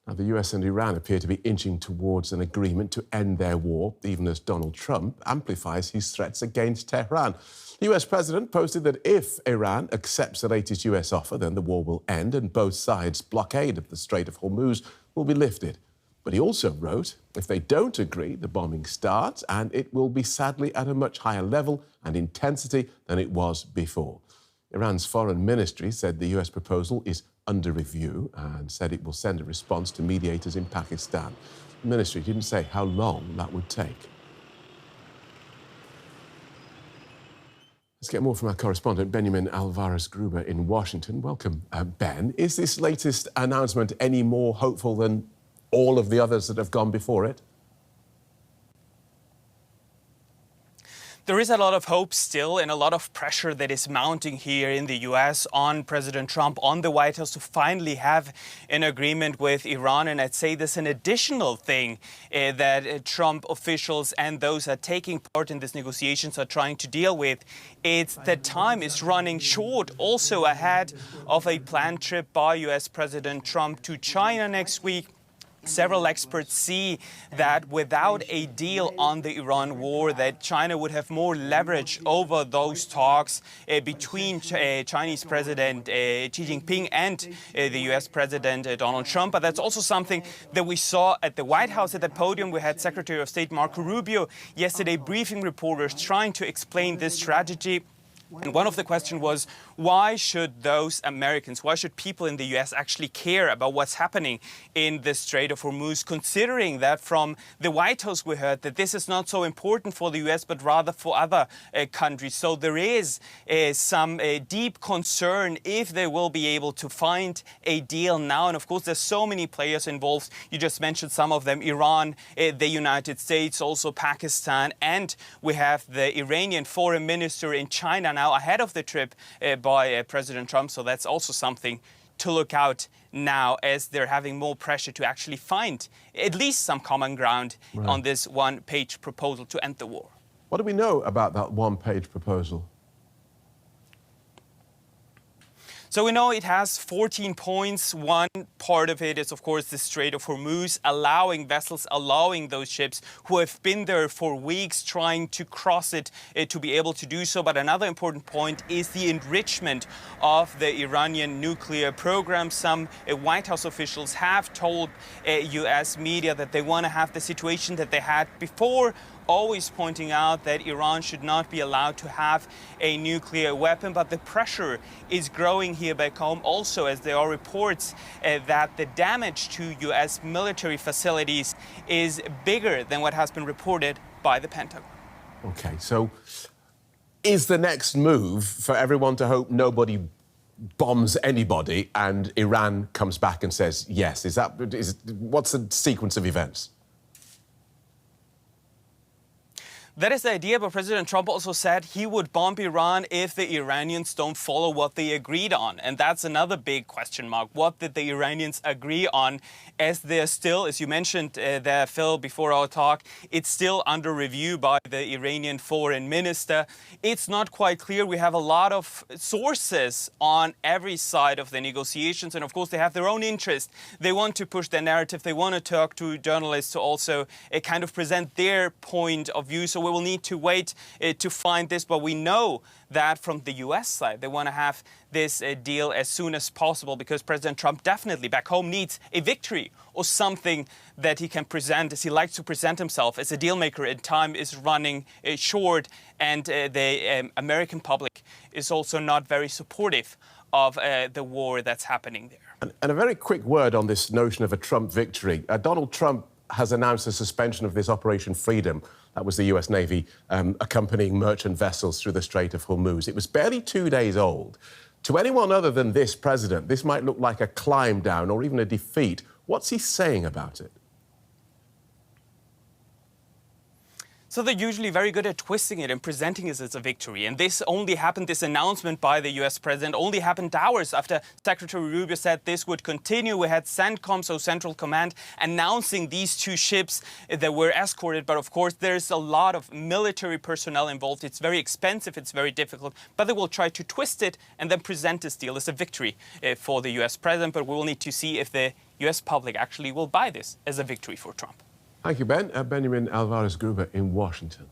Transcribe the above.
Now, the US and Iran appear to be inching towards an agreement to end their war, even as Donald Trump amplifies his threats against Tehran. The US president posted that if Iran accepts the latest US offer, then the war will end and both sides' blockade of the Strait of Hormuz will be lifted. But he also wrote, if they don't agree, the bombing starts, and it will be sadly at a much higher level and intensity than it was before. Iran's foreign ministry said the US proposal is under review and said it will send a response to mediators in Pakistan. The ministry didn't say how long that would take. Let's get more from our correspondent, Benjamin Alvarez Gruber in Washington. Welcome, Ben. Is this latest announcement any more hopeful than all of the others that have gone before it? There is a lot of hope still and a lot of pressure that is mounting here in the U.S. on President Trump, on the White House to finally have an agreement with Iran. And I'd say there's an additional thing that Trump officials and those that are taking part in these negotiations are trying to deal with. It's that time is running short, also ahead of a planned trip by U.S. President Trump to China next week. Several experts see that without a deal on the Iran war, that China would have more leverage over those talks between Chinese President Xi Jinping and the U.S. President Donald Trump. But that's also something that we saw at the White House. At the podium, we had Secretary of State Marco Rubio yesterday briefing reporters trying to explain this strategy. And one of the questions was, why should those Americans, why should people in the U.S. actually care about what's happening in the Strait of Hormuz, considering that from the White House we heard that this is not so important for the U.S. but rather for other countries. So there is some deep concern if they will be able to find a deal now. And of course, there's so many players involved. You just mentioned some of them, Iran, the United States, also Pakistan, and we have the Iranian foreign minister in China now ahead of the trip by President Trump. So that's also something to look out now as they're having more pressure to actually find at least some common ground on this one-page proposal to end the war. What do we know about that one-page proposal? So we know it has 14 points. One part of it is, of course, the Strait of Hormuz, allowing vessels, allowing those ships who have been there for weeks trying to cross it to be able to do so. But another important point is the enrichment of the Iranian nuclear program. Some White House officials have told U.S. media that they want to have the situation that they had before, always pointing out that Iran should not be allowed to have a nuclear weapon. But the pressure is growing here back home also, as there are reports that the damage to U.S. military facilities is bigger than what has been reported by the Pentagon. OK, so is the next move for everyone to hope nobody bombs anybody and Iran comes back and says yes? What's the sequence of events? That is the idea, but President Trump also said he would bomb Iran if the Iranians don't follow what they agreed on. And that's another big question mark. What did the Iranians agree on? As they're still, as you mentioned there, Phil, before our talk, it's still under review by the Iranian foreign minister. It's not quite clear. We have a lot of sources on every side of the negotiations. And of course, they have their own interest. They want to push their narrative. They want to talk to journalists to also kind of present their point of view. So we will need to wait to find this, but we know that from the U.S. side, they want to have this deal as soon as possible because President Trump definitely back home needs a victory or something that he can present, as he likes to present himself as a deal maker. And time is running short, and the American public is also not very supportive of the war that's happening there. And a very quick word on this notion of a Trump victory. Donald Trump has announced the suspension of this Operation Freedom. That was the US Navy accompanying merchant vessels through the Strait of Hormuz. It was barely 2 days old. To anyone other than this president, this might look like a climb down or even a defeat. What's he saying about it? So they're usually very good at twisting it and presenting it as a victory. And this announcement by the US president only happened hours after Secretary Rubio said this would continue. We had CENTCOM, so Central Command, announcing these two ships that were escorted. But of course, there's a lot of military personnel involved. It's very expensive. It's very difficult. But they will try to twist it and then present this deal as a victory for the US president. But we will need to see if the US public actually will buy this as a victory for Trump. Thank you, Ben. Benjamin Alvarez Gruber in Washington.